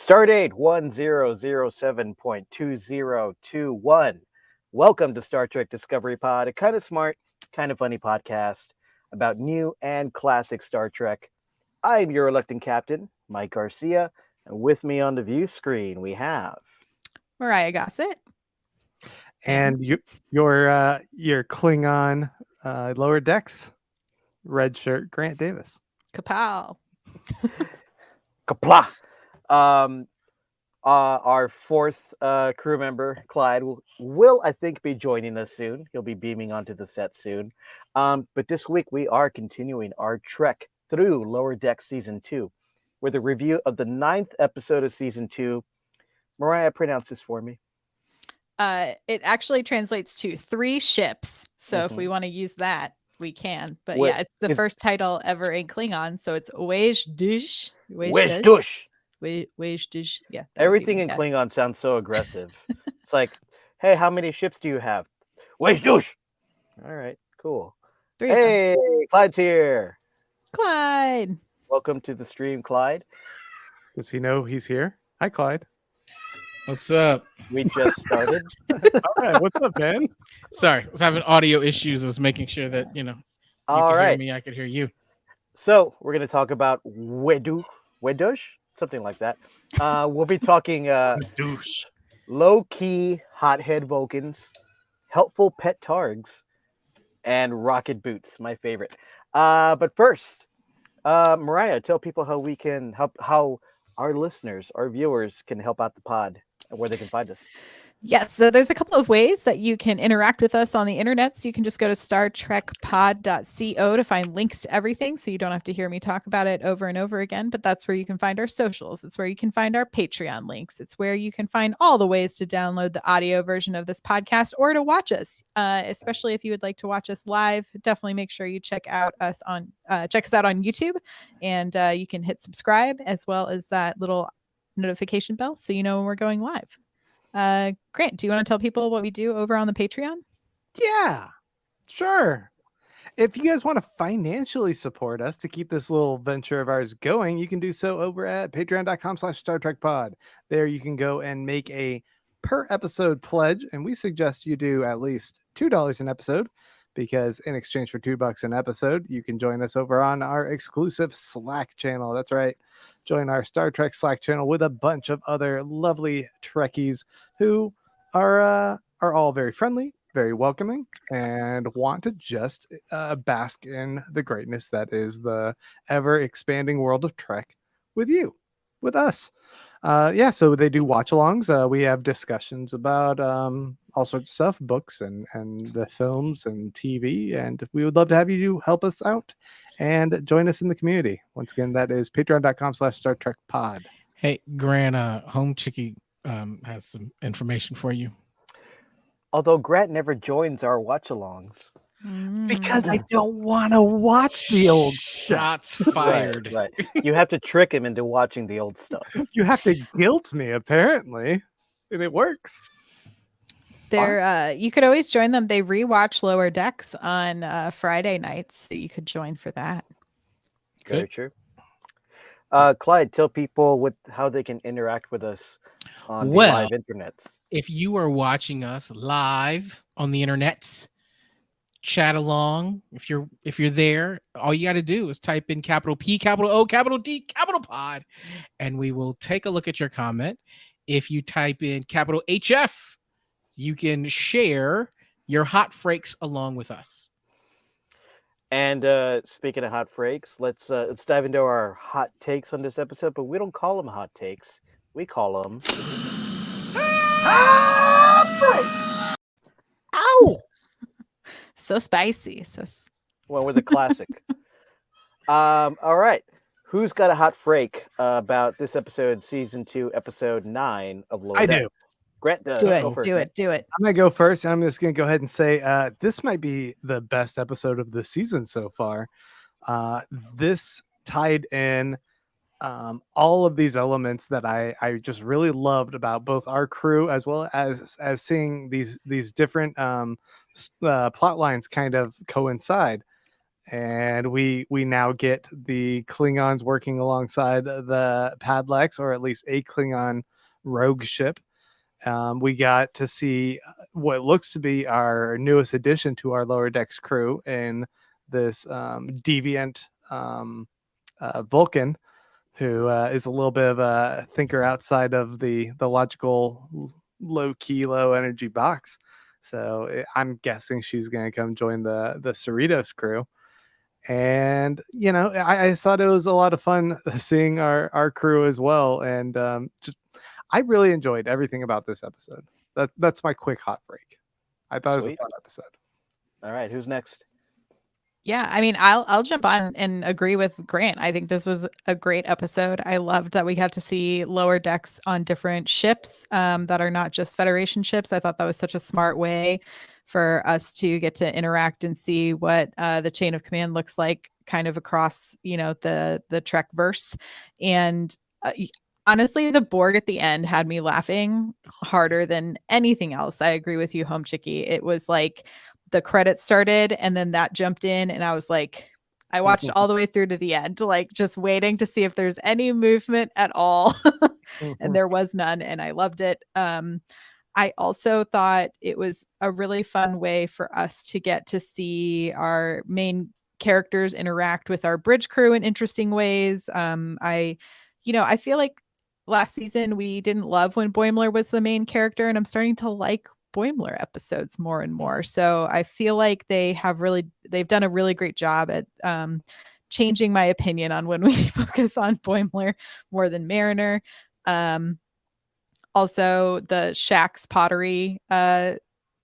Stardate 1007.2021. Welcome to Star Trek Discovery Pod, a kind of smart, kind of funny podcast about new and classic Star Trek. I'm your reluctant captain, Mike Garcia, and with me on the view screen we have Mariah Gossett. And your Klingon lower decks red shirt Grant Davis. Kapow. Kapla. Our fourth crew member, Clyde, will I think be joining us soon. He'll be beaming onto the set soon. But this week we are continuing our trek through Lower Decks Season 2 with a review of the 9th episode of Season 2. Mariah, pronounce this for me. It actually translates to 3 ships. So if we want to use that, we can. But yeah, it's the first title ever in Klingon. So it's wej Duj. Wej Duj. Wej Duj. Yeah. Everything in Klingon sounds so aggressive. It's like, hey, how many ships do you have? Wej Duj. All right, cool. 3 hey, Clyde's here. Clyde. Welcome to the stream, Clyde. Does he know he's here? Hi, Clyde. What's up? We just started. All right, what's up, man? Sorry, I was having audio issues. I was making sure that, you could hear me, I could hear you. So we're going to talk about wej Duj, something like that. We'll be talking low-key hothead Vulcans, helpful pet targs, and rocket boots, my favorite. But first, Mariah, tell people how we can help, how our listeners, our viewers can help out the pod and where they can find us. Yes, so there's a couple of ways that you can interact with us on the internet. So you can just go to startrekpod.co to find links to everything. So you don't have to hear me talk about it over and over again, but that's where you can find our socials. It's where you can find our Patreon links. It's where you can find all the ways to download the audio version of this podcast or to watch us, especially if you would like to watch us live. Definitely make sure you check us out on YouTube, and you can hit subscribe as well as that little notification bell so you know when we're going live. Grant, do you want to tell people what we do over on the Patreon? Yeah, sure. If you guys want to financially support us to keep this little venture of ours going, you can do so over at patreon.com/StarTrekPod. There you can go and make a per episode pledge, and we suggest you do at least $2 an episode, because in exchange for $2 an episode, you can join us over on our exclusive Slack channel. That's right. Join our Star Trek Slack channel with a bunch of other lovely Trekkies who are all very friendly, very welcoming, and want to just bask in the greatness that is the ever-expanding world of Trek with you, with us. So they do watch-alongs. We have discussions about all sorts of stuff, books and the films and TV, and we would love to have you help us out and join us in the community. Once again, that is patreon.com/StarTrekPod. Hey, Grant, Home Chickie has some information for you. Although Grant never joins our watch-alongs. Because I don't want to watch the old stuff. Shots fired. Right. You have to trick him into watching the old stuff. You have to guilt me, apparently, and it works. You could always join them. They rewatch Lower Decks on Friday nights, so you could join for that. Very true. Clyde, tell people how they can interact with us on the live internets. If you are watching us live on the internets, chat along. If you're there, all you got to do is type in capital P, capital O, capital D, capital Pod, and we will take a look at your comment. If you type in capital HF, you can share your hot frakes along with us. And speaking of hot frakes, let's dive into our hot takes on this episode. But we don't call them hot takes; we call them hot frakes. Ow! So spicy. Well, we're the classic. All right. Who's got a hot frake about this episode, season 2, episode 9 of Lower Decks? I do. Grant does. Do it. Go first, Do it. Do it. I'm going to go first, and I'm just going to go ahead and say this might be the best episode of the season so far. This tied in all of these elements that I just really loved about both our crew as well as seeing these different plot lines kind of coincide. and we now get the Klingons working alongside the Padlex, or at least a Klingon rogue ship. We got to see what looks to be our newest addition to our lower decks crew in this deviant Vulcan, who is a little bit of a thinker outside of the logical low key, low energy box. So I'm guessing she's going to come join the Cerritos crew. And I thought it was a lot of fun seeing our crew as well, and I really enjoyed everything about this episode. That's my quick hot break. I thought it was a Sweet. fun episode. All right, who's next? Yeah, I mean, I'll jump on and agree with Grant. I think this was a great episode. I loved that we got to see lower decks on different ships that are not just Federation ships. I thought that was such a smart way for us to get to interact and see what the chain of command looks like, kind of across, the Trek verse. And honestly, the Borg at the end had me laughing harder than anything else. I agree with you, Home Chicky. It was like the credits started and then that jumped in, and I was like, I watched all the way through to the end, like just waiting to see if there's any movement at all. And there was none, and I loved it. I also thought it was a really fun way for us to get to see our main characters interact with our bridge crew in interesting ways. I feel like last season we didn't love when Boimler was the main character, and I'm starting to like Boimler episodes more and more. So I feel like they've done a really great job at changing my opinion on when we focus on Boimler more than Mariner. Also the Shax's pottery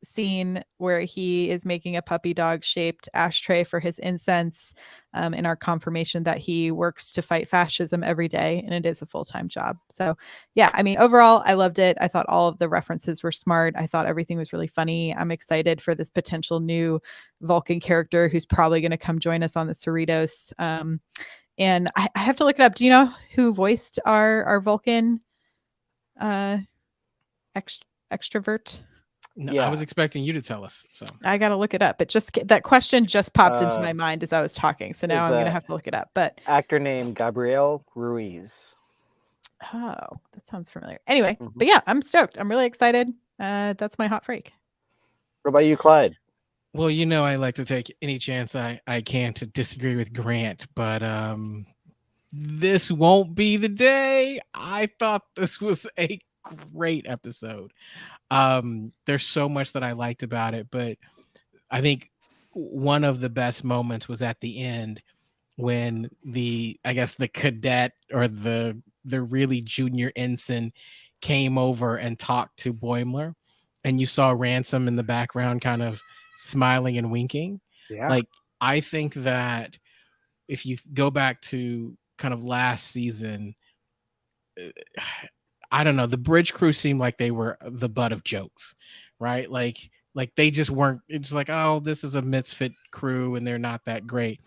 scene where he is making a puppy dog shaped ashtray for his incense, in our confirmation that he works to fight fascism every day, and it is a full-time job. So yeah, I mean, overall I loved it. I thought all of the references were smart. I thought everything was really funny. I'm excited for this potential new Vulcan character who's probably going to come join us on the Cerritos. And I have to look it up. Do you know who voiced our Vulcan extrovert? No, Yeah. I was expecting you to tell us. So I got to look it up. It just, that question just popped into my mind as I was talking. So now is I'm going to have to look it up. But Actor named Gabriel Ruiz. oh, that sounds familiar. Anyway, Mhm. but yeah, I'm stoked. I'm really excited. That's my hot freak. What about you, Clyde? well, I like to take any chance I can to disagree with Grant, but this won't be the day. I thought this was a great episode. There's so much that I liked about it, but I think one of the best moments was at the end when the cadet or the really junior ensign came over and talked to Boimler, and you saw Ransom in the background kind of smiling and winking. Yeah. Like, I think that if you go back to kind of last season, I don't know, the bridge crew seemed like they were the butt of jokes, right? Like they just weren't. It's like, oh, this is a misfit crew and they're not that great.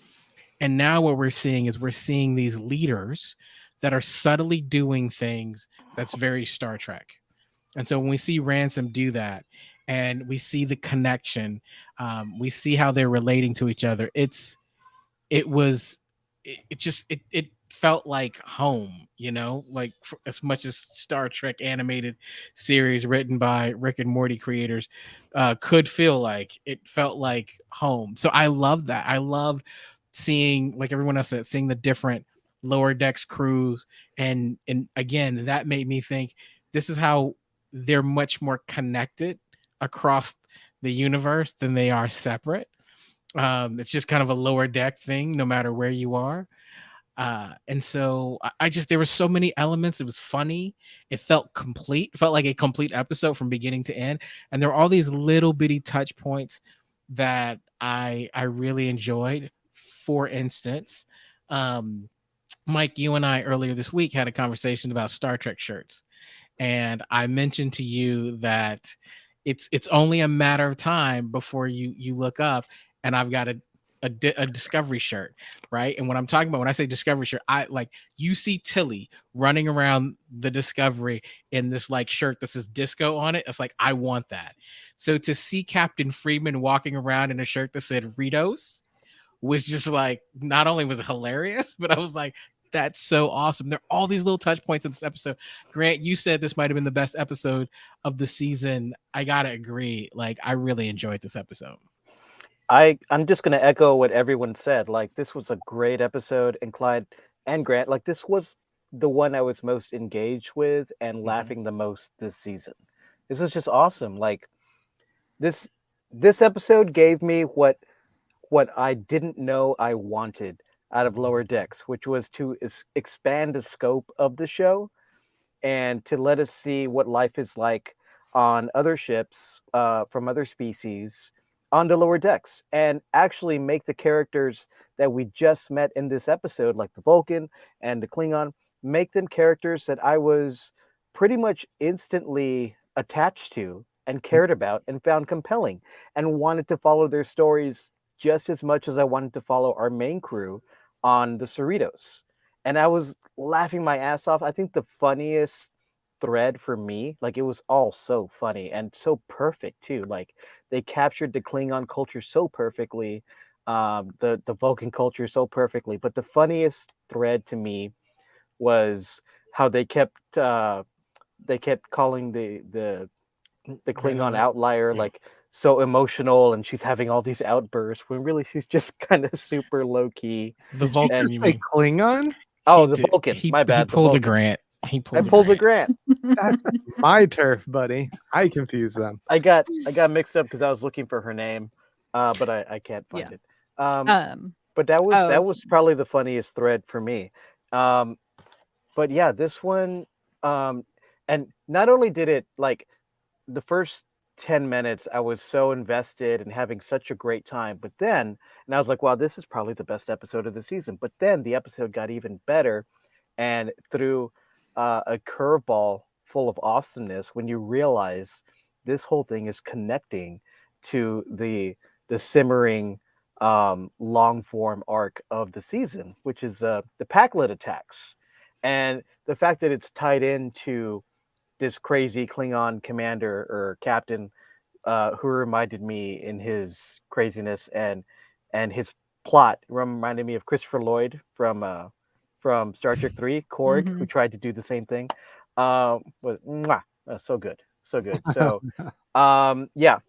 And now what we're seeing is these leaders that are subtly doing things that's very Star Trek. And so when we see Ransom do that, and we see the connection, we see how they're relating to each other. It felt like home, like as much as Star Trek animated series written by Rick and Morty creators could feel like, it felt like home. So I love that. I loved seeing, like everyone else said, seeing the different lower decks crews. And again, that made me think this is how they're much more connected across the universe than they are separate. It's just kind of a lower deck thing, no matter where you are. And so I just, there were so many elements. It was funny. It felt complete. It felt like a complete episode from beginning to end. And there were all these little bitty touch points that I really enjoyed. For instance, Mike, you and I earlier this week had a conversation about Star Trek shirts. And I mentioned to you that it's only a matter of time before you look up and I've got a Discovery shirt, right? And what I'm talking about when I say Discovery shirt, you see Tilly running around the Discovery in this like shirt that says disco on it. It's like, I want that. So to see Captain Freeman walking around in a shirt that said Ritos was just like, not only was it hilarious, but I was like, that's so awesome. There are all these little touch points in this episode. Grant, you said this might have been the best episode of the season. I gotta agree. Like, I really enjoyed this episode. I'm just gonna echo what everyone said. Like, this was a great episode, and Clyde and Grant, like, this was the one I was most engaged with and laughing the most this season. This was just awesome. Like, this episode gave me what I didn't know I wanted out of Lower Decks, which was to expand the scope of the show and to let us see what life is like on other ships from other species on the Lower Decks, and actually make the characters that we just met in this episode, like the Vulcan and the Klingon, make them characters that I was pretty much instantly attached to and cared about and found compelling and wanted to follow their stories just as much as I wanted to follow our main crew on the Cerritos. And I was laughing my ass off. I think the funniest thread for me, like, it was all so funny and so perfect too. Like, they captured the Klingon culture so perfectly, the Vulcan culture so perfectly. But the funniest thread to me was how they kept calling the Klingon outlier like so emotional, and she's having all these outbursts when really she's just kind of super low key. The Vulcan, you Like mean? Klingon? Oh, He the did- Vulcan. My bad. He the pulled a Vulcan. Grant. He I pulled. pulled the Grant. That's my turf, buddy. I confuse them. I got mixed up because I was looking for her name, but I can't find Yeah. it. Um, But that oh. was probably the funniest thread for me. But yeah, this one, and not only did it, like, the first 10 minutes, I was so invested and having such a great time. But then, and I was like, wow, this is probably the best episode of the season. But then the episode got even better and threw a curveball full of awesomeness when you realize this whole thing is connecting to the simmering long form arc of the season, which is the Packlet attacks. And the fact that it's tied into this crazy Klingon commander or captain who reminded me in his craziness and his plot reminded me of Christopher Lloyd from Star Trek 3, Korg, who tried to do the same thing. So good. So good. So yeah,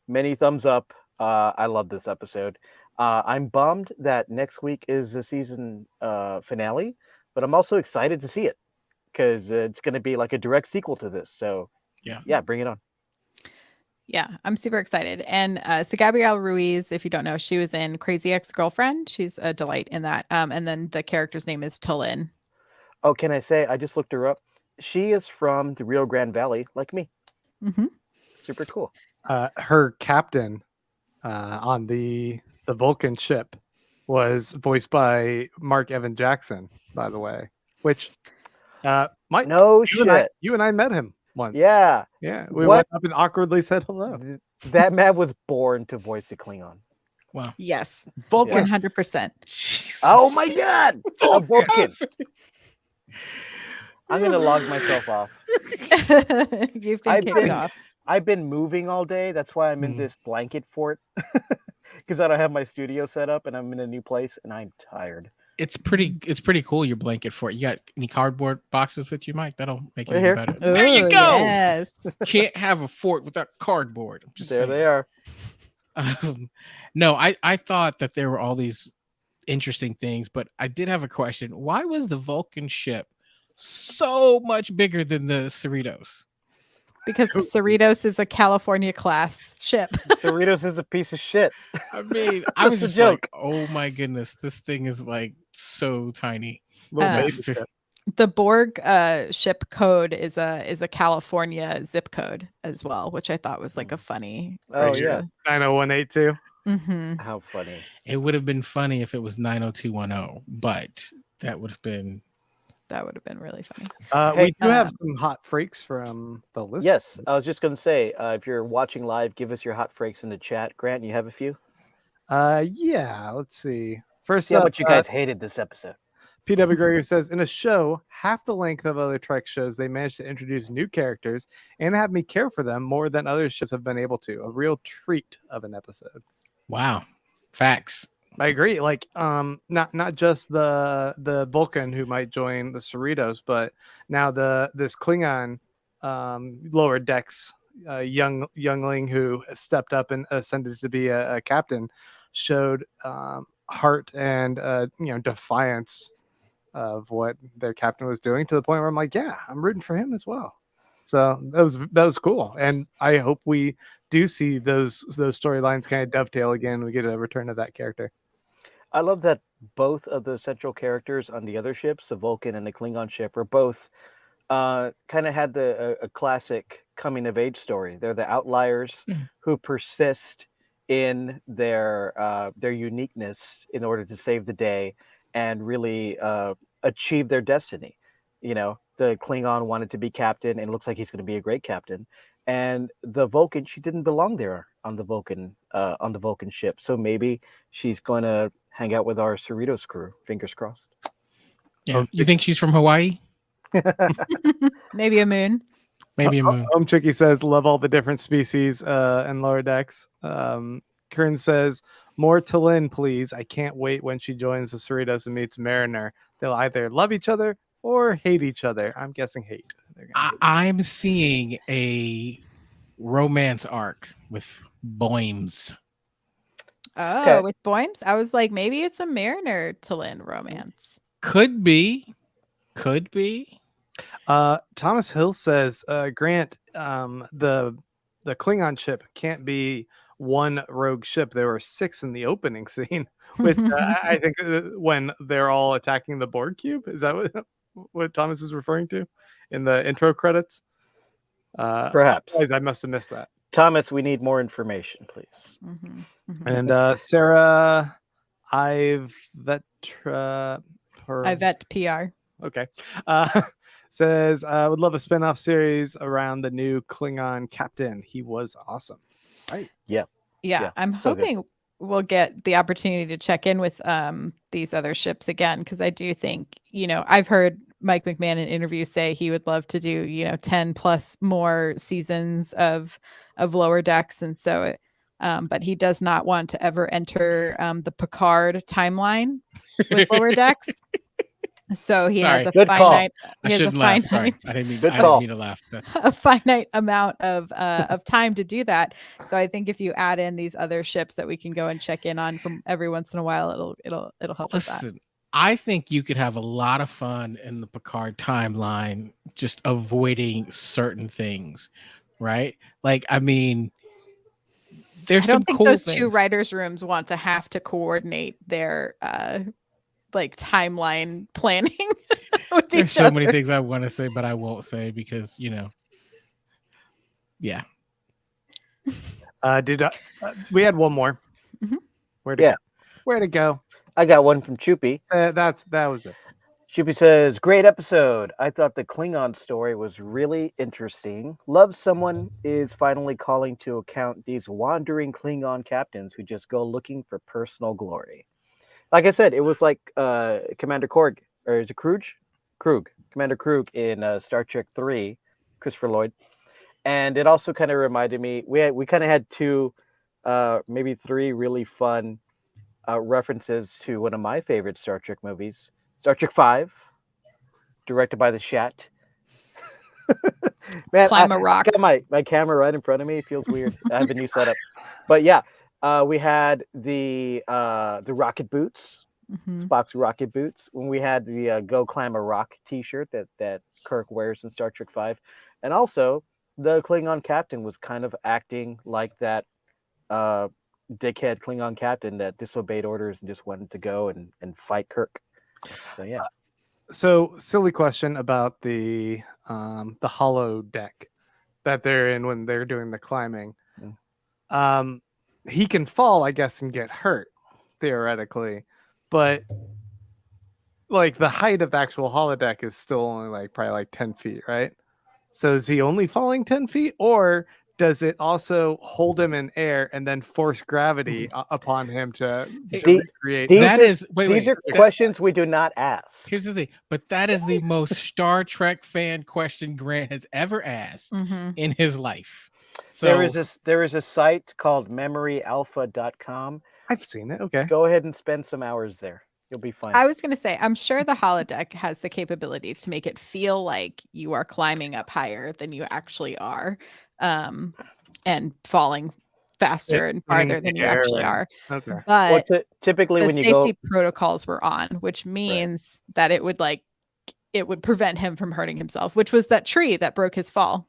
many thumbs up. I love this episode. I'm bummed that next week is the season finale, but I'm also excited to see it because it's going to be like a direct sequel to this. So yeah, bring it on. Yeah, I'm super excited. And so Gabrielle Ruiz, if you don't know, she was in Crazy Ex-Girlfriend. She's a delight in that. And then the character's name is Tulin. Oh, can I say, I just looked her up. She is from the Rio Grande Valley, like me. Super cool. Her captain on the Vulcan ship was voiced by Mark Evan Jackson, by the way, which Mike, No shit. you and I met him once. Yeah. Yeah. We What? went up and awkwardly said hello. That man was born to voice a Klingon. Wow. Yes, Vulcan. 100%. Oh my God. A Vulcan. I'm going to log myself off. You've been kicked off. I've been moving all day. That's why I'm in this blanket fort. Because I don't have my studio set up and I'm in a new place and I'm tired. It's pretty cool, your blanket fort. You got any cardboard boxes with you, Mike? That'll make it Right even here. better. There you Ooh, go. Yes. Can't have a fort without cardboard. I'm just There saying. they are. No, I thought that there were all these interesting things, but I did have a question. Why was the Vulcan ship so much bigger than the Cerritos? Because the Cerritos is a California class ship. Cerritos is a piece of shit. I mean, I was It's a just like, joke. oh my goodness, this thing is like so tiny. Little baby Next to- ship. The Borg ship code is a California zip code as well, which I thought was like a funny. Oh, extra. yeah. 90182. Mhm. How funny. It would have been funny if it was 90210, but that would have been That would have been really funny. Hey, We do have some hot freaks from the list. Yes, I was just going to say, if you're watching live, give us your hot freaks in the chat. Grant, you have a few? Yeah, let's see. First See how up, much you guys hated this episode. PW Greger says, in a show half the length of other Trek shows, they managed to introduce new characters and have me care for them more than other shows have been able to. A real treat of an episode. wow. Facts. I agree. Like, not just the Vulcan who might join the Cerritos, but now this Klingon, lower decks, youngling who stepped up and ascended to be a captain, showed heart and defiance of what their captain was doing, to the point where I'm like, yeah, I'm rooting for him as well. So that was cool, and I hope we do see those storylines kind of dovetail again. We get a return of that character. I love that both of the central characters on the other ships, the Vulcan and the Klingon ship, are both kind of had a classic coming of age story. They're the outliers Mm. who persist in their uniqueness in order to save the day and really achieve their destiny. You know, the Klingon wanted to be captain, and it looks like he's going to be a great captain. And the Vulcan, she didn't belong there on the Vulcan ship, so maybe she's going to hang out with our Cerritos crew. Fingers crossed. Yeah. You think she's from Hawaii? Maybe a moon. Maybe a moon. Home Tricky says, love all the different species and lower decks. Kern says, more T'Lyn, please. I can't wait when she joins the Cerritos and meets Mariner. They'll either love each other or hate each other. I'm guessing hate. I'm seeing a romance arc with Boims. Oh, Okay. with Boims? I was like, maybe it's a Mariner T'Lyn romance. Could be. Thomas Hill says, Grant, the Klingon ship can't be one rogue ship. There were 6 in the opening scene, which I think when they're all attacking the Borg cube. Is that what Thomas is referring to in the intro credits? Perhaps. Otherwise, I must have missed that. Thomas, we need more information, please. And Sarah Ivetra, I vet PR. okay, says, I would love a spin-off series around the new Klingon captain. He was awesome. Right. Yeah, I'm so good. hoping we'll get the opportunity to check in with these other ships again, because I do think, I've heard Mike McMahon in interviews say he would love to do 10 plus more seasons of Lower Decks, and so but he does not want to ever enter the Picard timeline with Lower Decks. So he has a Good call. finite. I He has a shouldn't laugh. Sorry. finite. I didn't mean to laugh. But A finite amount of time to do that. So I think if you add in these other ships that we can go and check in on from every once in a while, it'll help with that. listen, I think you could have a lot of fun in the Picard timeline, just avoiding certain things, right? Like, I mean, there's I don't some think cool those things. two writers' rooms want to have to coordinate their timeline planning. with There's each so many other. things I want to say, but I won't say because yeah. We had one more? Mhm. Where'd it go? I got one from Choopy. That was it. Choopy says, great episode. I thought the Klingon story was really interesting. Love someone is finally calling to account these wandering Klingon captains who just go looking for personal glory. Like I said, it was like Commander Korg, or is it Krug? Commander Krug in Star Trek 3, Christopher Lloyd. And it also kind of reminded me, we kind of had 2, maybe 3 really fun references to one of my favorite Star Trek movies, Star Trek 5, directed by the Shat. Man, Climb a rock. I got my camera right in front of me. It feels weird. I have a new setup. But yeah, we had the rocket boots, Mhm. Spock's rocket boots. When we had the "Go Climb a Rock" T-shirt that Kirk wears in Star Trek 5, and also the Klingon captain was kind of acting like that dickhead Klingon captain that disobeyed orders and just wanted to go and fight Kirk. So yeah. So silly question about the hollow deck that they're in when they're doing the climbing. He can fall, I guess, and get hurt theoretically, but like the height of the actual holodeck is still only probably 10 feet, right? So is he only falling 10 feet, or does it also hold him in air and then force gravity upon him to recreate? These are questions we do not ask. Here's the thing, but that is the most Star Trek fan question Grant has ever asked in his life. So There is a site called memoryalpha.com I've seen it. Okay. Go ahead and spend some hours there. You'll be fine. I was going to say, I'm sure the holodeck has the capability to make it feel like you are climbing up higher than you actually are, and falling faster and Getting farther in than the you air actually and- are. Okay. Well, But typically the when you safety go, protocols were on, which means that it would prevent him from hurting himself, which was that tree that broke his fall.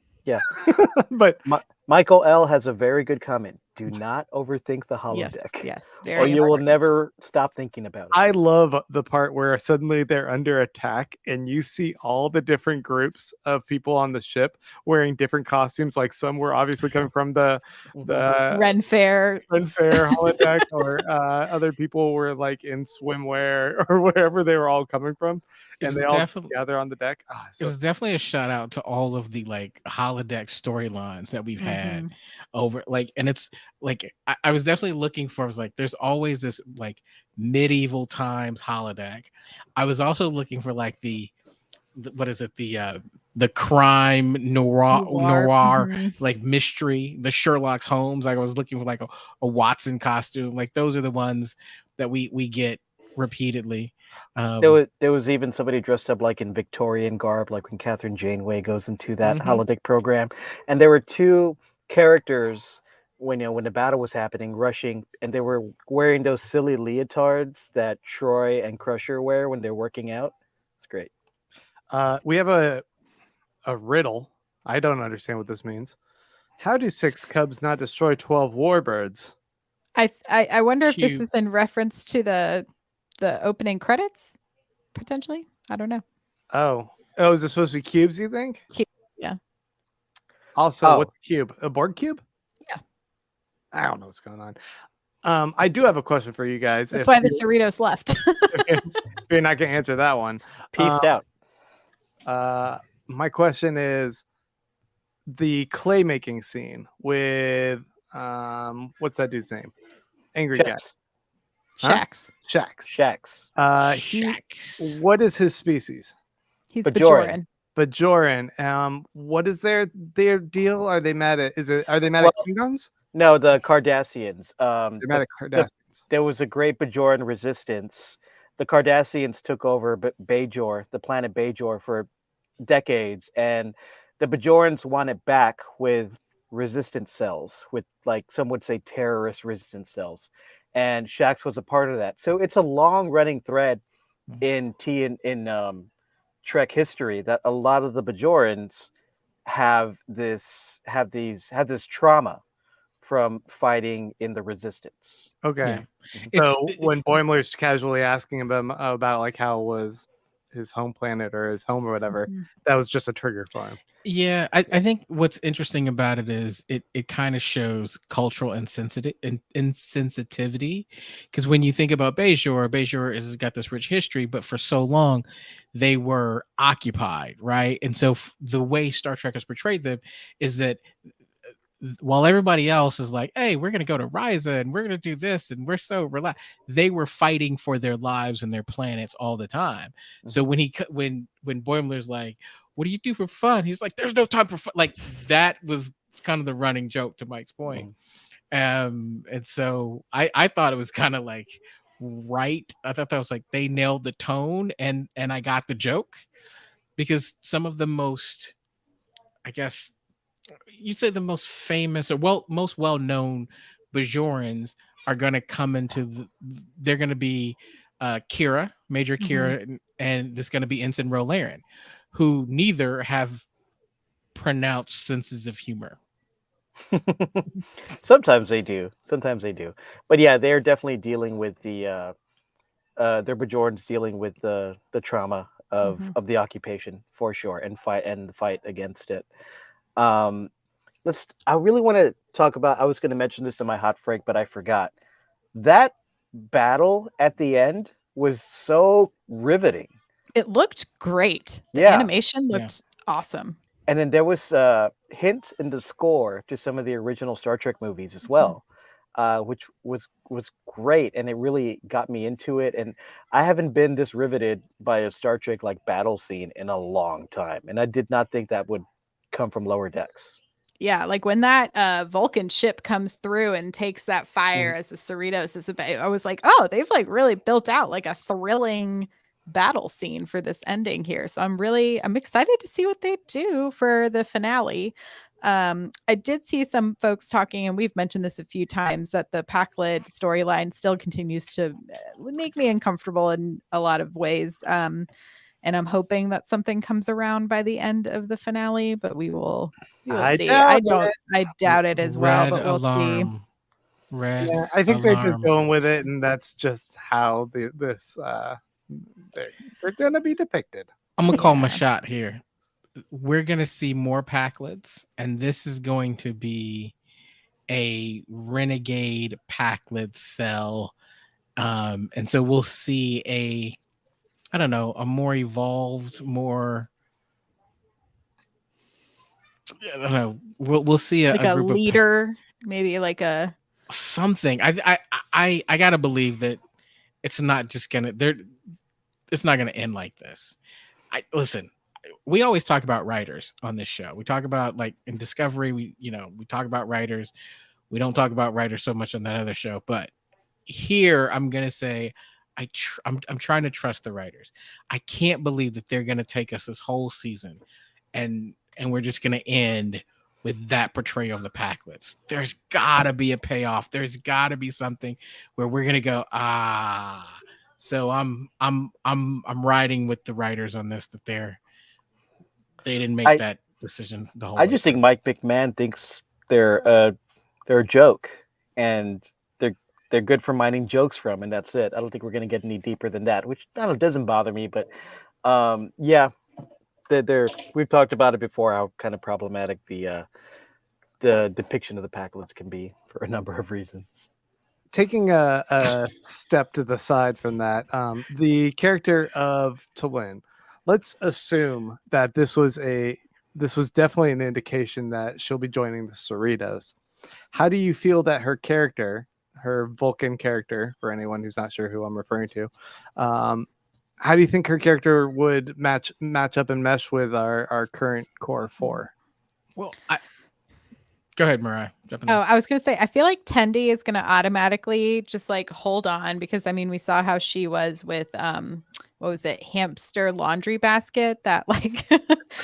But Michael L has a very good comment. Do not overthink the Yes, holodeck, yes, or very you will important. never stop thinking about it. I love the part where suddenly they're under attack and you see all the different groups of people on the ship wearing different costumes. Like some were obviously coming from the Ren Fair. Ren Fair holodeck, or other people were like in swimwear or wherever they were all coming from, It and was they all definitely- gather on the deck. It was definitely a shout out to all of the like holodeck storylines that we've had over like, and it's like I was definitely looking for. I was like, there's always this like medieval times holodeck. I was also looking for like the what is it, the crime noir Mhm. like mystery, the Sherlock Holmes. I was looking for like a Watson costume. Like those are the ones that we get repeatedly. There was even somebody dressed up like in Victorian garb, like when Catherine Janeway goes into that holodeck program. And there were two characters when the battle was happening, rushing, and they were wearing those silly leotards that Troy and Crusher wear when they're working out. It's great. We have a riddle. I don't understand what this means. How do 6 cubs not destroy 12 warbirds? I wonder if this Cute. is in reference to the opening credits, potentially. I don't know. Oh, is it supposed to be cubes, you think? Yeah. Also, what's a cube? A Borg cube? Yeah. I don't know what's going on. I do have a question for you guys. That's why the Cerritos left. If you're not going to answer that one. Peaced out. My question is the clay making scene with what's that dude's name? Angry guy. Shax. Shax. Shax. What is his species? He's Bajoran. Bajoran. What is their deal? Are they mad at are they mad at Klingons? No, the Cardassians. They're mad at Cardassians. There was a great Bajoran resistance. The Cardassians took over Bajor, the planet Bajor, for decades, and the Bajorans want it back with resistance cells, with like some would say terrorist resistance cells, and Shax was a part of that. So it's a long running thread in Trek history that a lot of the Bajorans have this trauma from fighting in the resistance. Okay. Yeah. So when Boimler's casually asking him about like how was his home planet or his home or whatever, that was just a trigger for him. Yeah, I think what's interesting about it is it kind of shows cultural insensitivity, because when you think about Bajor has got this rich history, but for so long they were occupied, right? And so the way Star Trek has portrayed them is that while everybody else is like, hey, we're going to go to Ryza and we're going to do this and we're so relaxed, they were fighting for their lives and their planets all the time. So when Boimler's like, what do you do for fun? He's like, there's no time for fun. Like that was kind of the running joke to Mike's point. And so I thought it was kind of like right. I thought that was like they nailed the tone and I got the joke, because some of the most, I guess you'd say the most famous or most well-known Bajorans are going to come into they're going to be Kira, Major Kira, and there's going to be Ensign Rolaren, who neither have pronounced senses of humor. Sometimes they do, but yeah, they're definitely dealing with their Bajorans dealing with the trauma of the occupation for sure, and fight against it. I really want to talk about, I was going to mention this in my hot freak, but I forgot. That battle at the end was so riveting. It looked great. The animation looked awesome. And then there was hints in the score to some of the original Star Trek movies as well, which was great, and it really got me into it. And I haven't been this riveted by a Star Trek like battle scene in a long time, and I did not think that would come from Lower Decks. Yeah, like when that Vulcan ship comes through and takes that fire as the Cerritos is I was like, oh, they've like really built out like a thrilling battle scene for this ending here. So I'm excited to see what they do for the finale. I did see some folks talking, and we've mentioned this a few times, that the Pakled storyline still continues to make me uncomfortable in a lot of ways. And I'm hoping that something comes around by the end of the finale, but we will I see. doubt it. I doubt it as well, Red but we'll see. alarm. Red Yeah, I think they're just alarm. going with it, and that's just how they're gonna be depicted. I'm gonna call my Yeah. shot here. We're gonna see more Packlets, and this is going to be a renegade Packlet cell. And so we'll see I don't know, a more evolved, more, I don't know. We'll see Like a group leader, maybe like a of something. I gotta believe that it's not just gonna it's not gonna end like this. Listen, we always talk about writers on this show. We talk about, like, in Discovery, we talk about writers. We don't talk about writers so much on that other show, but here I'm gonna say I'm trying to trust the writers. I can't believe that they're gonna take us this whole season and we're just gonna end with that portrayal of the Packlets. There's gotta be a payoff. There's gotta be something where we're gonna go, ah. So I'm riding with the writers on this, that they didn't make that decision the whole I way just through. think Mike McMahon thinks they're a joke, and they're good for mining jokes from, and that's it. I don't think we're going to get any deeper than that, which I don't know, doesn't bother me. But yeah, they're we've talked about it before, how kind of problematic the depiction of the Packlets can be for a number of reasons. Taking a step to the side from that, the character of T'Lyn, let's assume that this was definitely an indication that she'll be joining the Cerritos. How do you feel that her character, her Vulcan character, for anyone who's not sure who I'm referring to, how do you think her character would match up and mesh with our current core 4? Well, go ahead, Mariah. Jump in Oh, there. I was gonna say, I feel like Tendi is gonna automatically just like hold on, because I mean we saw how she was with what was it, hamster laundry basket, that like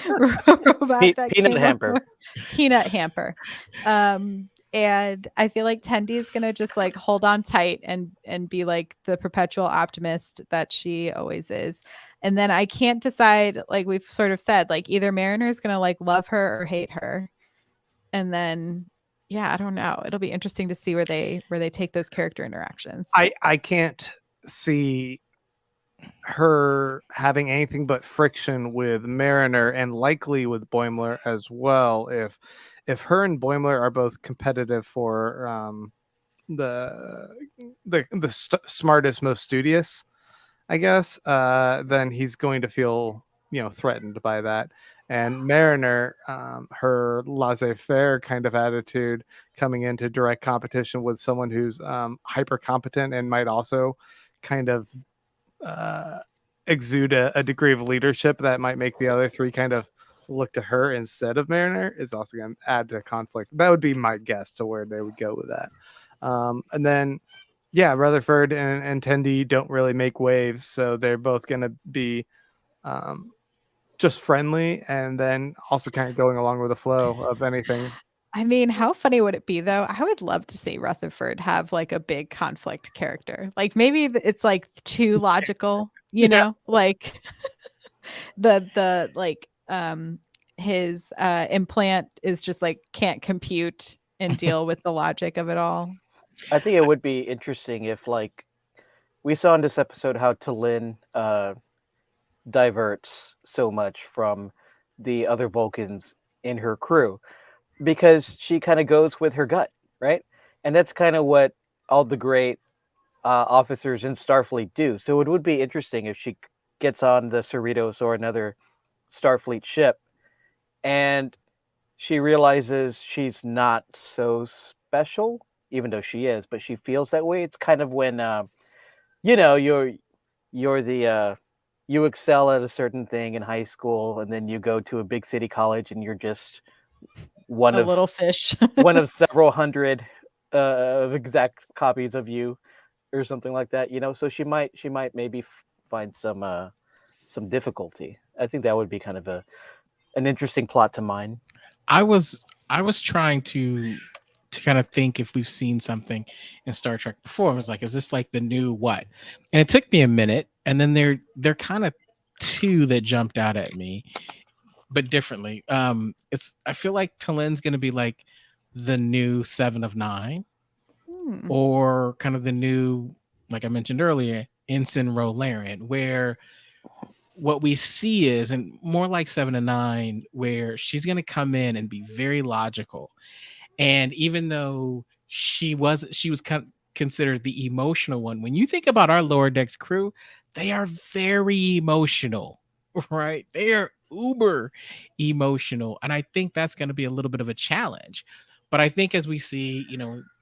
robot that Peanut came hamper. over. Peanut hamper. And I feel like Tendi is gonna just like hold on tight and be like the perpetual optimist that she always is. And then I can't decide, like we've sort of said, like either Mariner is gonna like love her or hate her. And then yeah, I don't know. It'll be interesting to see where they take those character interactions. I can't see her having anything but friction with Mariner, and likely with Boimler as well. If her and Boimler are both competitive for the smartest, most studious, I guess, then he's going to feel threatened by that. And Mariner, her laissez-faire kind of attitude, coming into direct competition with someone who's hyper competent and might also kind of exude a degree of leadership that might make the other three kind of look to her instead of Mariner, is also going to add to conflict. That would be my guess to where they would go with that. And then, yeah, Rutherford and Tendi don't really make waves, so they're both going to be just friendly, and then also kind of going along with the flow of anything. I mean, how funny would it be though? I would love to see Rutherford have like a big conflict character. Like maybe it's like too logical, you know, like the like his implant is just like can't compute and deal with the logic of it all. I think it would be interesting if, like, we saw in this episode how T'Lyn diverts so much from the other Vulcans in her crew, because she kind of goes with her gut, right? And that's kind of what all the great officers in Starfleet do. So it would be interesting if she gets on the Cerritos or another Starfleet ship, and she realizes she's not so special, even though she is, but she feels that way. It's kind of when you're the you excel at a certain thing in high school, and then you go to a big city college and you're just one A of little fish. one of several hundred exact copies of you or something like that. So she might maybe find some difficulty. I think that would be kind of an interesting plot to mine. I was trying to kind of think if we've seen something in Star Trek before. I was like, is this like the new what? And it took me a minute, and then they're kind of two that jumped out at me, but differently. I feel like Talin's gonna be like the new Seven of Nine, Hmm. or kind of the new, like I mentioned earlier, Ensign Rolarian, where what we see is, and more like Seven of Nine, where she's gonna come in and be very logical. And even though she was considered the emotional one, when you think about our lower decks crew, they are very emotional, right? They are uber emotional, and I think that's going to be a little bit of a challenge. But I think as we see,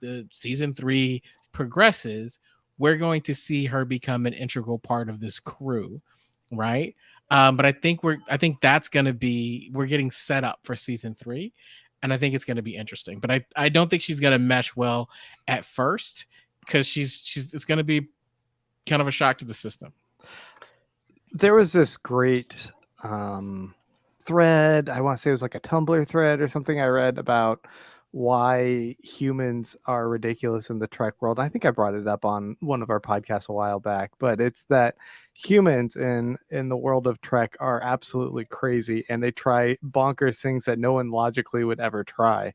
the season 3 progresses, we're going to see her become an integral part of this crew, right? But I think that's going to be, we're getting set up for season 3, and I think it's going to be interesting. But I don't think she's going to mesh well at first, because it's going to be kind of a shock to the system. There was this great thread. I want to say it was like a Tumblr thread or something I read about why humans are ridiculous in the Trek world. I think I brought it up on one of our podcasts a while back, but it's that humans in the world of Trek are absolutely crazy, and they try bonkers things that no one logically would ever try,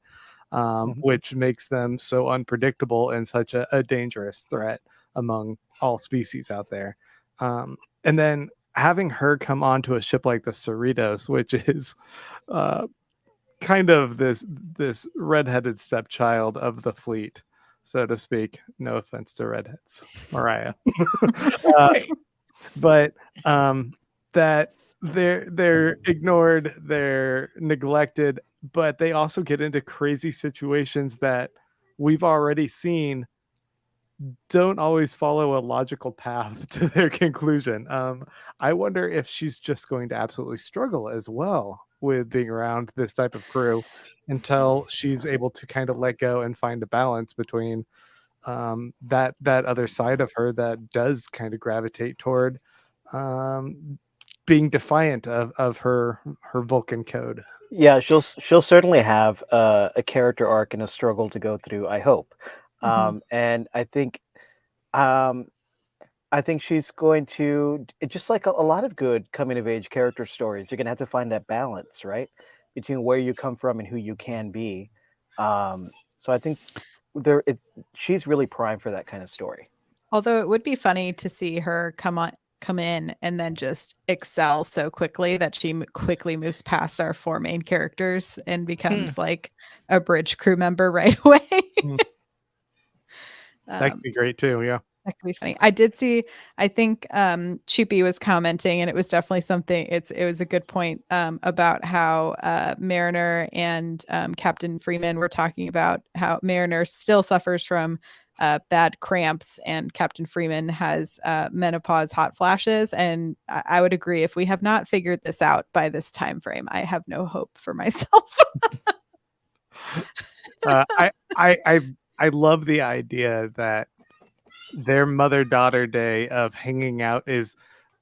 which makes them so unpredictable and such a dangerous threat among all species out there. And then having her come onto a ship like the Cerritos, which is kind of this redheaded stepchild of the fleet, so to speak. No offense to redheads, Mariah. But that they're ignored, they're neglected, but they also get into crazy situations that we've already seen don't always follow a logical path to their conclusion. I wonder if she's just going to absolutely struggle as well with being around this type of crew until she's able to kind of let go and find a balance between that other side of her that does kind of gravitate toward being defiant of her Vulcan code. Yeah, she'll certainly have a character arc and a struggle to go through, I hope. And I think she's going to, just like a lot of good coming of age character stories, you're going to have to find that balance, right, between where you come from and who you can be. So I think she's really primed for that kind of story. Although it would be funny to see her come in and then just excel so quickly that she quickly moves past our 4 main characters and becomes like a bridge crew member right away. That could be great too. Yeah. That could be funny. I did see, I think Choopy was commenting, and it was definitely something, it was a good point about how Mariner and Captain Freeman were talking about how Mariner still suffers from bad cramps, and Captain Freeman has menopause hot flashes. And I would agree, if we have not figured this out by this time frame, I have no hope for myself. I love the idea that their mother-daughter day of hanging out is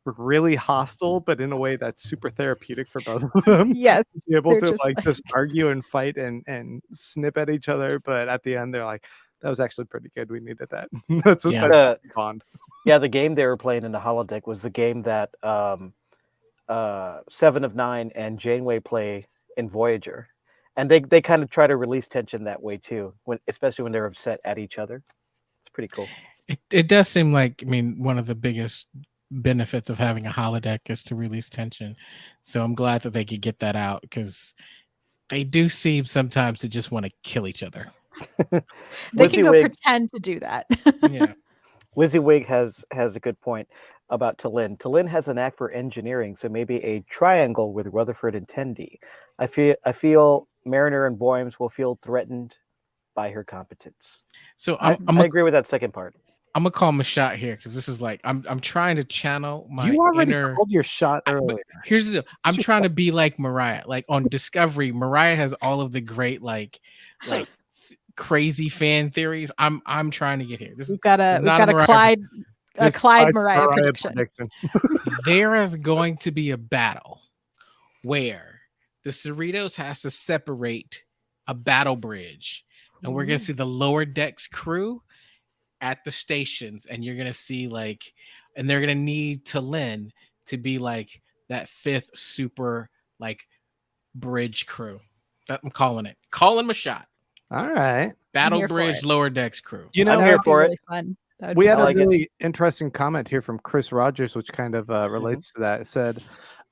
really hostile, but in a way that's super therapeutic for both of them. Yes, to be able to just just argue and fight and snip at each other, but at the end they're like, that was actually pretty good. We needed that. That's a bond. Yeah, the game they were playing in the holodeck was the game that Seven of Nine and Janeway play in Voyager, and they kind of try to release tension that way too, especially when they're upset at each other. It's pretty cool. It does seem like, I mean, one of the biggest benefits of having a holodeck is to release tension. So I'm glad that they could get that out, because they do seem sometimes to just want to kill each other. They can go pretend to do that. Yeah. WYSIWYG has a good point about Talin. Talin has an knack for engineering, so maybe a triangle with Rutherford and Tendi. I feel Mariner and Boymes will feel threatened by her competence. So I agree with that second part. I'm gonna call my shot here because this is like I'm trying to channel my You already inner. called your shot But earlier. here's the deal. I'm Just- trying to be like Mariah. Like on Discovery, Mariah has all of the great like crazy fan theories. I'm trying to get here. This is We've got a not a Mariah. This Clyde is Mariah prediction. There is going to be a battle where the Cerritos has to separate a battle bridge, and we're gonna see the lower decks crew at the stations, and you're gonna see like, and they're gonna need Talin to be like that fifth super like bridge crew. That I'm calling it. Calling my shot. All right. Battle here for bridge it. lower decks crew. You I'm know, here That would be for it. really fun. That would we be had I a like it. really interesting comment here from Chris Rogers, which kind of relates to that. It said,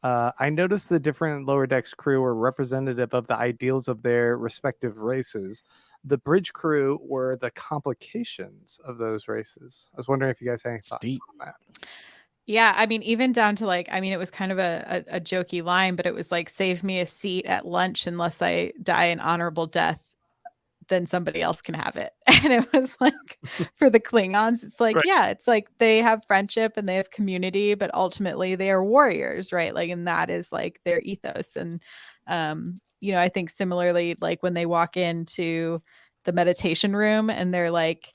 I noticed the different lower decks crew were representative of the ideals of their respective races. The bridge crew were the complications of those races. I was wondering if you guys had any thoughts Deep. on that. Yeah, I mean, even down to like, I mean, it was kind of a jokey line, but it was like, save me a seat at lunch unless I die an honorable death, then somebody else can have it. And it was like, for the Klingons, it's like, Right. yeah, it's like they have friendship and they have community, but ultimately they are warriors, right? Like, and that is like their ethos. And, you know, I think similarly, like when they walk into the meditation room and they're like,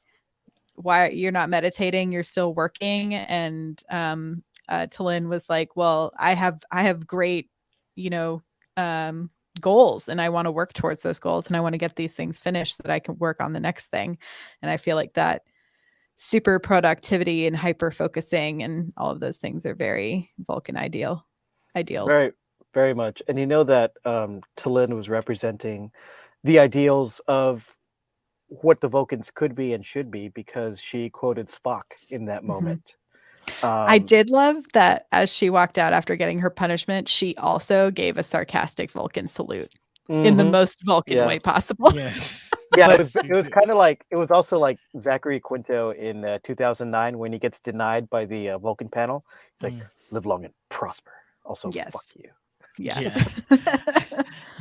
why you're not meditating, you're still working. And Talin was like, well, I have great, you know, goals, and I want to work towards those goals, and I want to get these things finished so that I can work on the next thing. And I feel like that super productivity and hyper focusing and all of those things are very Vulcan ideals. Very, very much. And you know that Talin was representing the ideals of what the Vulcans could be and should be because she quoted Spock in that moment. I did love that as she walked out after getting her punishment, she also gave a sarcastic Vulcan salute in the Mhm. most Vulcan Yeah. way possible. Yes. Yeah, it was kind of like it was also like Zachary Quinto in 2009 when he gets denied by the Vulcan panel. It's like live long and prosper. Also, Yes. fuck you. Yes.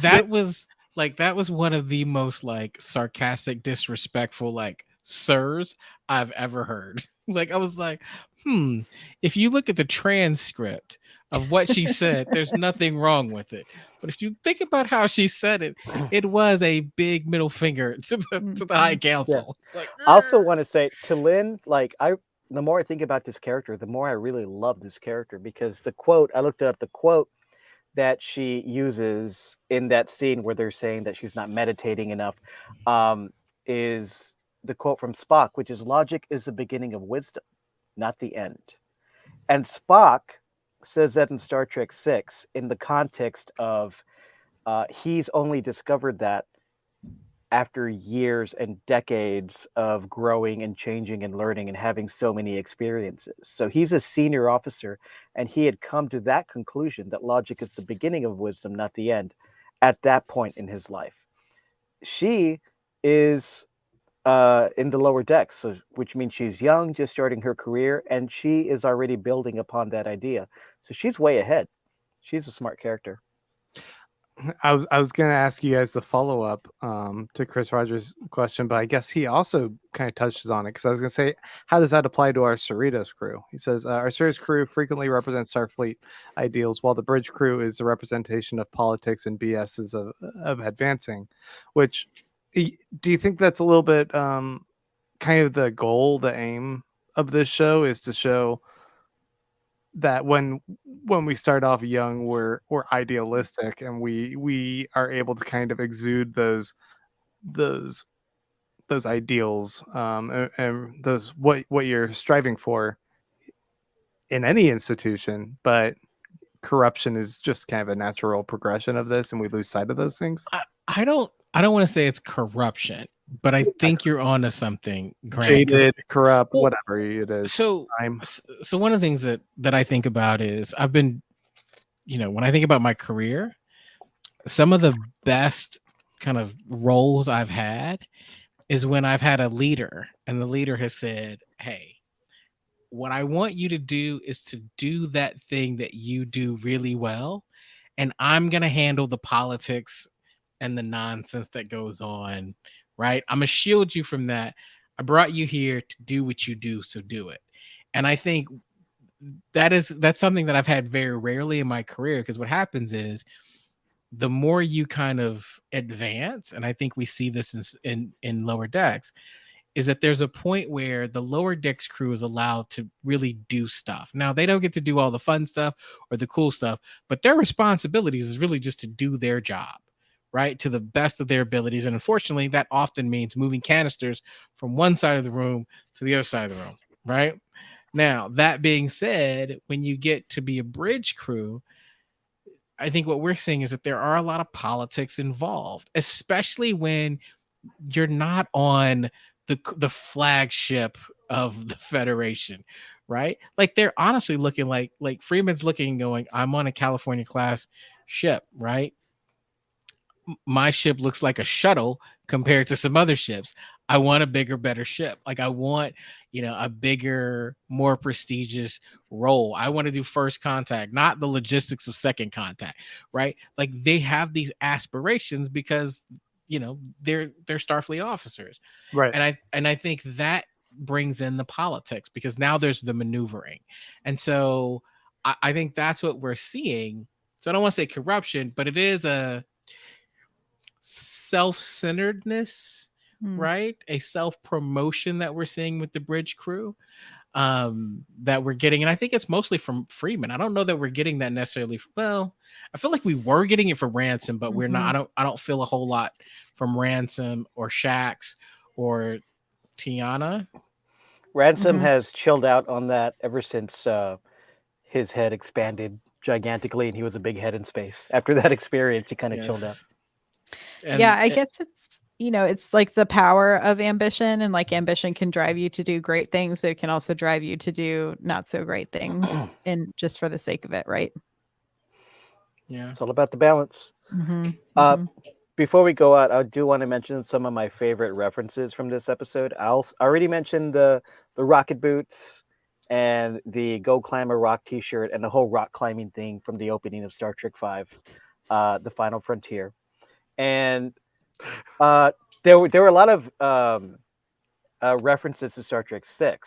That was one of the most like sarcastic, disrespectful like sirs I've ever heard. Like I was like, if you look at the transcript of what she said, there's nothing wrong with it. But if you think about how she said it, it was a big middle finger to the High Council. It's like, I also want to say to Lynn, like the more I think about this character, the more I really love this character because the quote, I looked up the quote that she uses in that scene where they're saying that she's not meditating enough, is the quote from Spock, which is logic is the beginning of wisdom, not the end. And Spock says that in Star Trek 6 in the context of he's only discovered that after years and decades of growing and changing and learning and having so many experiences. So he's a senior officer, and he had come to that conclusion that logic is the beginning of wisdom, not the end, at that point in his life. She is in the lower decks, so which means she's young, just starting her career, and she is already building upon that idea. So she's way ahead. She's a smart character. I was going to ask you guys the follow up to Chris Rogers' question, but I guess he also kind of touches on it because I was going to say, how does that apply to our Cerritos crew? He says, our Cerritos crew frequently represents Starfleet ideals, while the bridge crew is a representation of politics and BSs of advancing. Which, do you think that's a little bit kind of the goal, the aim of this show is to show that when we start off young, we're idealistic and we are able to kind of exude those ideals and those what you're striving for in any institution, but corruption is just kind of a natural progression of this and we lose sight of those things. I don't want to say it's corruption, but I think you're onto something, Grant. Jaded, corrupt, whatever it is. So one of the things that I think about is I've been, when I think about my career, some of the best kind of roles I've had is when I've had a leader and the leader has said, hey, what I want you to do is to do that thing that you do really well. And I'm going to handle the politics and the nonsense that goes on, right? I'm going to shield you from that. I brought you here to do what you do, so do it. And I think that's something that I've had very rarely in my career, because what happens is the more you kind of advance, and I think we see this in Lower Decks, is that there's a point where the Lower Decks crew is allowed to really do stuff. Now, they don't get to do all the fun stuff or the cool stuff, but their responsibilities is really just to do their job, right, to the best of their abilities. And unfortunately, that often means moving canisters from one side of the room to the other side of the room, right? Now, that being said, when you get to be a bridge crew, I think what we're seeing is that there are a lot of politics involved, especially when you're not on the flagship of the Federation, right? Like, they're honestly looking like Freeman's looking and going, I'm on a California class ship, right? My ship looks like a shuttle compared to some other ships. I want a bigger, better ship. Like, I want, a bigger, more prestigious role. I want to do first contact, not the logistics of second contact, right? Like, they have these aspirations because, they're Starfleet officers. Right. And I think that brings in the politics, because now there's the maneuvering. And so I think that's what we're seeing. So I don't want to say corruption, but it is a self-centeredness, right? A self-promotion that we're seeing with the bridge crew, that we're getting. And I think it's mostly from Freeman. I don't know that we're getting that necessarily. Well, I feel like we were getting it from Ransom, but we're not. I don't feel a whole lot from Ransom or Shax or Tiana. Ransom has chilled out on that ever since his head expanded gigantically and he was a big head in space. After that experience, he kind of chilled out. And, yeah, I guess it's, it's like the power of ambition, and like ambition can drive you to do great things, but it can also drive you to do not so great things and just for the sake of it, right? Yeah. It's all about the balance. Before we go out, I do want to mention some of my favorite references from this episode. I already mentioned the rocket boots and the Go Climb a Rock t-shirt and the whole rock climbing thing from the opening of Star Trek V, The Final Frontier. And there were a lot of references to Star Trek VI,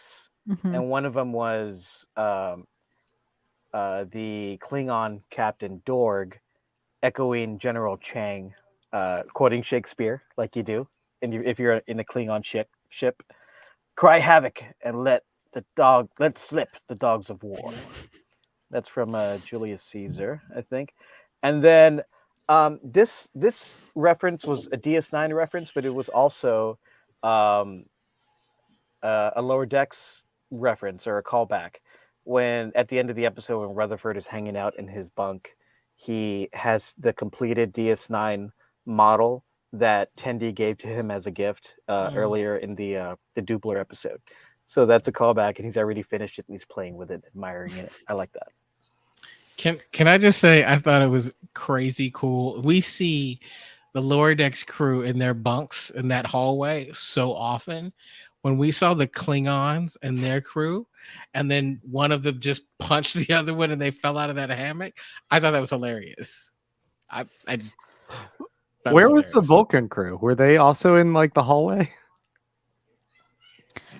and one of them was the Klingon Captain Dorg echoing General Chang, quoting Shakespeare like you do, and if you're in a Klingon ship, cry havoc and let slip the dogs of war. That's from Julius Caesar, I think. And then this reference was a DS9 reference, but it was also a Lower Decks reference or a callback. When at the end of the episode, when Rutherford is hanging out in his bunk, he has the completed DS9 model that Tendi gave to him as a gift earlier in the Doubler episode. So that's a callback, and he's already finished it and he's playing with it, admiring it. I like that. Can I just say, I thought it was crazy cool. We see the Lower Decks crew in their bunks in that hallway so often. When we saw the Klingons and their crew, and then one of them just punched the other one and they fell out of that hammock, I thought that was hilarious. Where was the Vulcan crew? Were they also in like the hallway?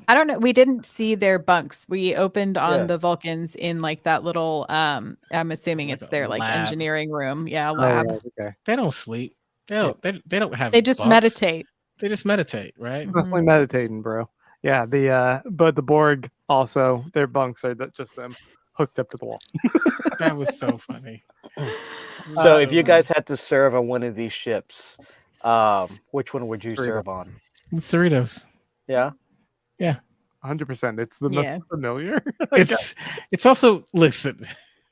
I don't know. We didn't see their bunks. We opened on the Vulcans in like that little I'm assuming Like it's their like lab. engineering room. Yeah, lab. Oh, right, okay. They don't sleep. They don't have. They just bunks. meditate. They just meditate, right? Definitely meditating, bro. Yeah, but the Borg also, their bunks are just them hooked up to the wall. That was so funny. So if you guys had to serve on one of these ships, which one would you Cerritos. serve on? Cerritos. Yeah. 100%. It's the most familiar. It's also listen.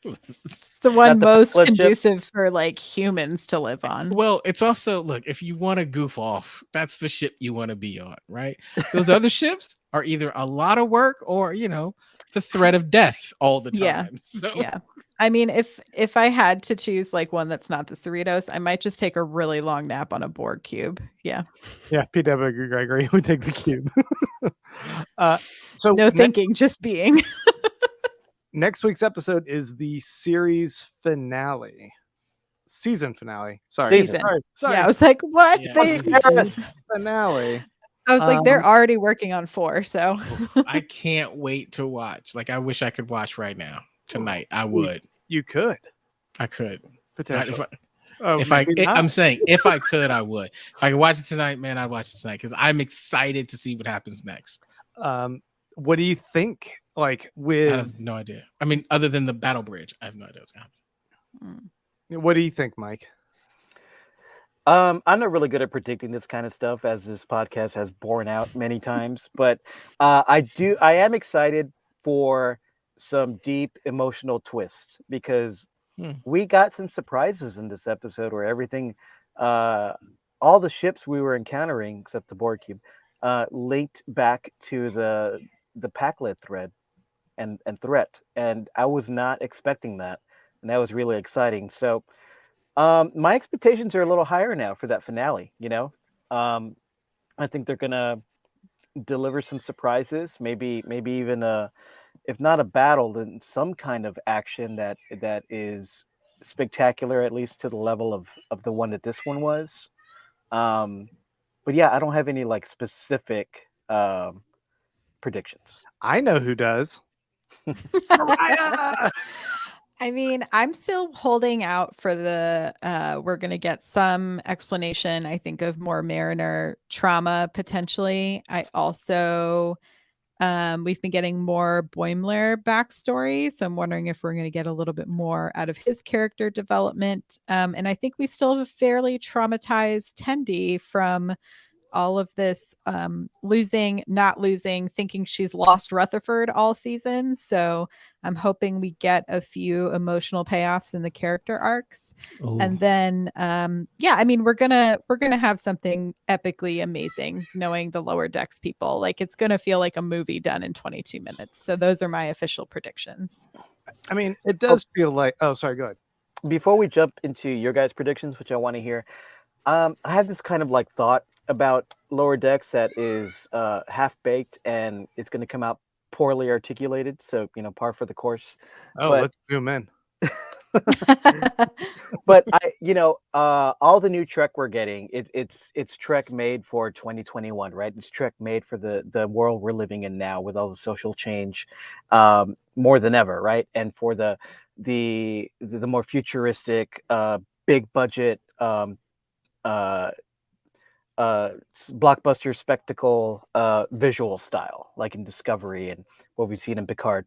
It's the one the most flip chip? conducive for like humans to live on. Well, it's also, look, if you want to goof off, that's the ship you want to be on, right? Those other ships are either a lot of work or, the threat of death all the time. Yeah. So Yeah. I mean, if I had to choose like one that's not the Cerritos, I might just take a really long nap on a Borg cube. Yeah. Yeah, P.W. Gregory would take the cube. So No thinking, just being. Next week's episode is the series finale. Season finale. Sorry. Season. Sorry. Yeah, I was like, what? Yeah. They- Season finale. I was like, they're Um, already working on 4, so I can't wait to watch. Like, I wish I could watch right now tonight. I you, would. you could I could. potentially. I'm saying if I could, I would. If I could watch it tonight, man, I'd watch it tonight because I'm excited to see what happens next. What do you think? Like I with have no idea. I mean, other than the battle bridge, I have no idea what's gonna happen. what do you think, Mike? I'm not really good at predicting this kind of stuff, as this podcast has borne out many times. But I am excited for some deep emotional twists because Hmm. we got some surprises in this episode where everything, uh, all the ships we were encountering, except the Borg cube, linked back to the Packlet thread and threat, and I was not expecting that, and that was really exciting. So. My expectations are a little higher now for that finale. Um, I think they're gonna deliver some surprises. Maybe even if not a battle, then some kind of action that is spectacular, at least to the level of the one that this one was. Um, but yeah, I don't have any like specific predictions. I know who does. Mariah! I mean, I'm still holding out for the we're going to get some explanation, I think, of more Mariner trauma potentially. I also we've been getting more Boimler backstory, so I'm wondering if we're going to get a little bit more out of his character development. And I think we still have a fairly traumatized Tendi from all of this not losing, thinking she's lost Rutherford all season. So I'm hoping we get a few emotional payoffs in the character arcs. Ooh. And then yeah, I mean we're gonna have something epically amazing knowing the Lower Decks people. Like it's gonna feel like a movie done in 22 minutes. So those are my official predictions. I mean, it does feel like. Oh, sorry. Go ahead. Before we jump into your guys' predictions, which I want to hear, I had this kind of like thought about Lower Decks that is half baked and it's going to come out poorly articulated. So par for the course. Oh, But- let's zoom in. But all the new Trek we're getting, it's Trek made for 2021, right? It's Trek made for the world we're living in now with all the social change, more than ever, right? And for the more futuristic, big budget, blockbuster spectacle, visual style, like in Discovery and what we've seen in Picard.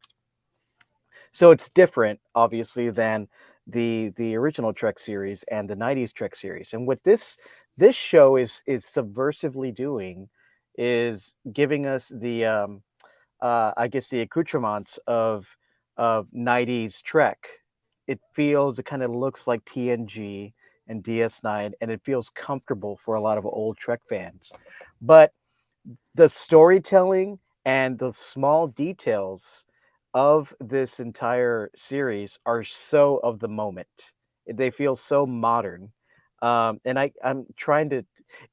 So it's different, obviously, than the original Trek series and the 90s Trek series. And what this show is subversively doing is giving us the I guess the accoutrements of 90s Trek. It kind of looks like TNG and DS9, and it feels comfortable for a lot of old Trek fans. But the storytelling and the small details of this entire series are so of the moment. They feel so modern. And I'm trying to,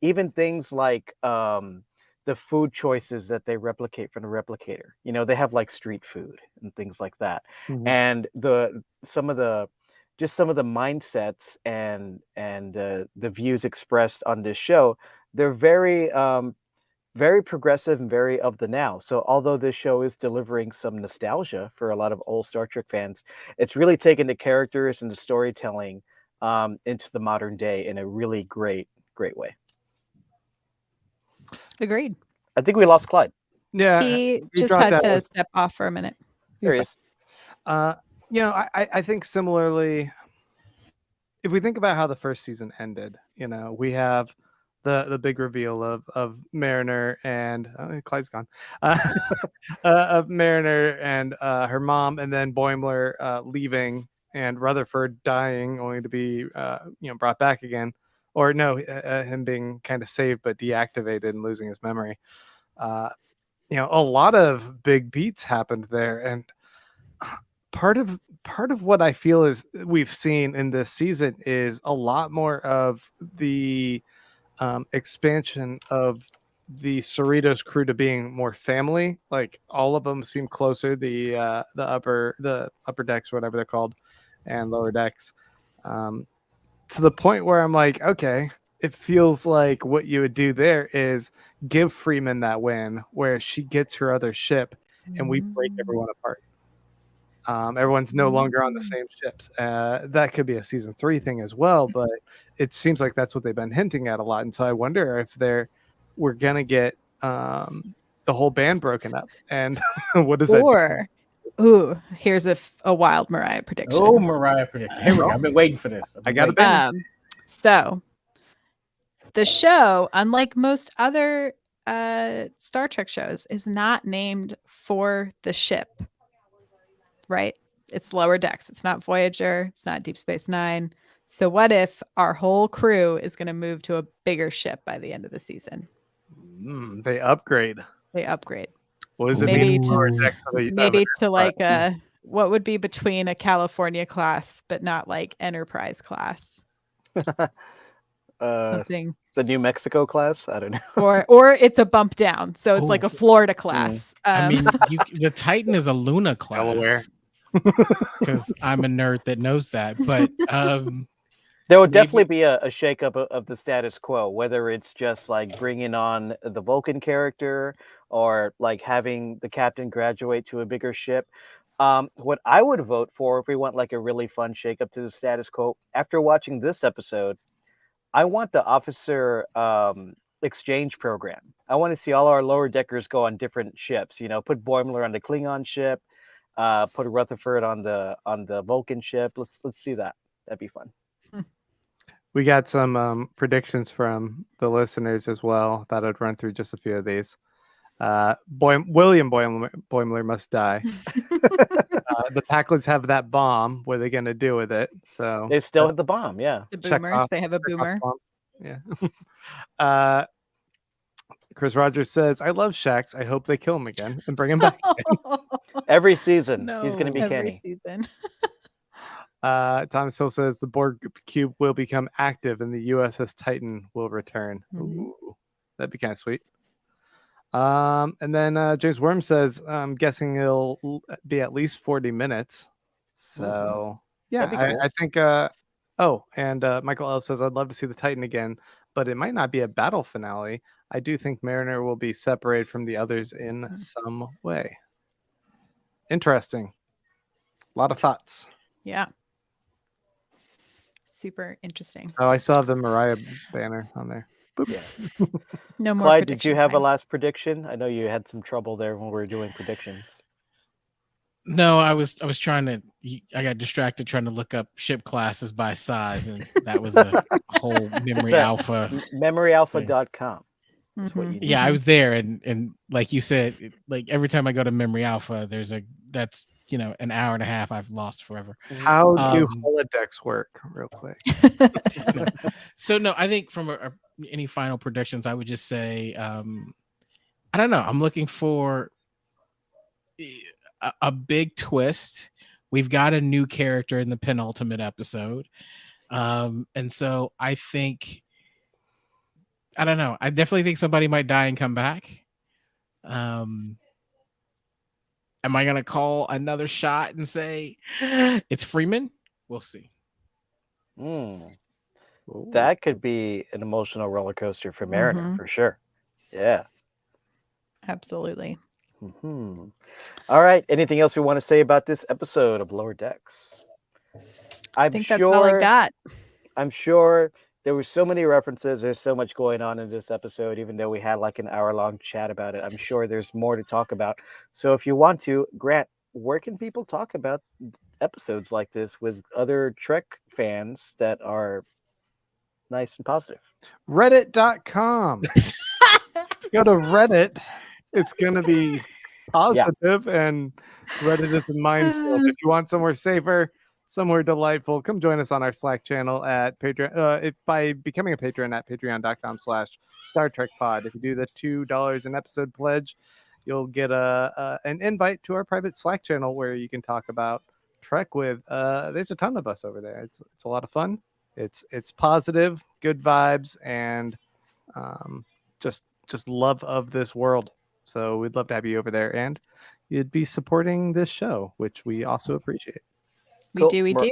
even things like the food choices that they replicate from the replicator. They have like street food and things like that. Mhm. And some of the mindsets and the views expressed on this show, they're very very progressive and very of the now. So although this show is delivering some nostalgia for a lot of old Star Trek fans, it's really taken the characters and the storytelling into the modern day in a really great way. Agreed. I think we lost Clyde. Yeah, He you just dropped had out to with- step off for a minute. There he is. I think similarly, if we think about how the first season ended, we have the big reveal of Mariner and Clyde's gone, of Mariner and her mom, and then Boimler leaving and Rutherford dying, only to be brought back again, or no, him being kind of saved but deactivated and losing his memory. A lot of big beats happened there, and part of what I feel is we've seen in this season is a lot more of the expansion of the Cerritos crew to being more family. Like all of them seem closer. The upper decks, whatever they're called, and lower decks, to the point where I'm like, okay, it feels like what you would do there is give Freeman that win where she gets her other ship and we break everyone apart. Everyone's no longer on the same ships. That could be a season 3 thing as well, but it seems like that's what they've been hinting at a lot. And so I wonder if we're gonna get the whole band broken up. And what does that do? Or, ooh, here's a wild Mariah prediction. Oh, Mariah Prediction. Here we go. I've been waiting for this. I got a bit. bit. So the show, unlike most other Star Trek shows, is not named for the ship, right? It's Lower Decks. It's not Voyager. It's not Deep Space Nine. So what if our whole crew is going to move to a bigger ship by the end of the season? They upgrade. They upgrade. What does it Maybe mean? to- Lower decks of a- Maybe of to like what would be between a California class, but not like Enterprise class. Something. The New Mexico class? I don't know. Or it's a bump down. So it's like a Florida class. I mean, the Titan is a Luna class. Delaware. Because I'm a nerd that knows that. But There would definitely be a shakeup of the status quo, whether it's just like bringing on the Vulcan character or like having the captain graduate to a bigger ship. What I would vote for if we want like a really fun shakeup to the status quo, after watching this episode, I want the officer exchange program. I want to see all our lower deckers go on different ships. You know, put Boimler on the Klingon ship, put Rutherford on the Vulcan ship. Let's see that. That'd be fun. We got some predictions from the listeners as well. Thought I'd run through just a few of these. William Boimler must die. The Packlets have that bomb. What are they going to do with it? So They still have the bomb, yeah. The check boomers. off- They have a check off boomer. bomb. Yeah. Chris Rogers says, "I love Shax. I hope they kill him again and bring him back." Every season, he's going to be Every Kenny. season. Thomas Hill says the Borg cube will become active and the USS Titan will return. Ooh, that'd be kind of sweet. And then James Worm says, I'm guessing it'll be at least 40 minutes. So yeah, That'd be cool. I think and Michael L says, I'd love to see the Titan again, but it might not be a battle finale. I do think Mariner will be separated from the others in some way. Interesting. A lot of thoughts. Yeah. Super interesting. Oh, I still have the Mariah banner on there. Boop. Yeah. No more. Clyde, did you prediction have a time. last prediction? I know you had some trouble there when we were doing predictions. no, I was trying to. I got distracted trying to look up ship classes by size, and that was a whole memory a- alpha. Memoryalpha.com. That's what Mhm. you need. Yeah, I was there, and like you said, like every time I go to Memory Alpha, that's an hour and a half I've lost forever. How do Um, holodecks work, real quick? So no, I think from any final predictions, I would just say, I don't know. I'm looking for a big twist. We've got a new character in the penultimate episode, and so I think. I don't know. I definitely think somebody might die and come back. Am I gonna call another shot and say it's Freeman? We'll see. That could be an emotional roller coaster for Mariner, for sure. Yeah. Absolutely. All right. Anything else we want to say about this episode of Lower Decks? I think that's all I got. I'm sure there were so many references. There's so much going on in this episode, even though we had like an hour-long chat about it. I'm sure there's more to talk about. So if you want to, Grant, where can people talk about episodes like this with other Trek fans that are nice and positive? Reddit.com. Go to Reddit. It's going to be positive, and Reddit is a minefield. If you want somewhere safer, somewhere delightful, come join us on our Slack channel at Patreon. By becoming a patron at patreon.com/Star Trek Pod. If you do the $2 an episode pledge, you'll get an invite to our private Slack channel where you can talk about Trek with. There's a ton of us over there. It's a lot of fun. It's positive, good vibes, and just love of this world. So we'd love to have you over there, and you'd be supporting this show, which we also appreciate. We do.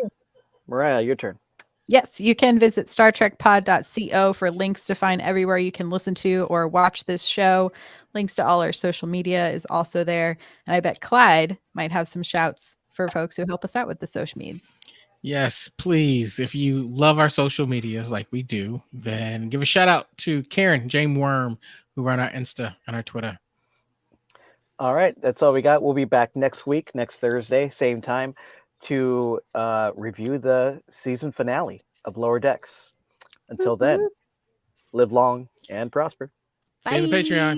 Mariah, your turn. Yes, you can visit StarTrekPod.co for links to find everywhere you can listen to or watch this show. Links to all our social media is also there. And I bet Clyde might have some shouts for folks who help us out with the social medias. Yes, please. If you love our social medias like we do, then give a shout out to Karen, Jane Worm, who run our Insta and our Twitter. All right, that's all we got. We'll be back next week, next Thursday, same time, to review the season finale of Lower Decks. Until then, live long and prosper. See you in the Patreon.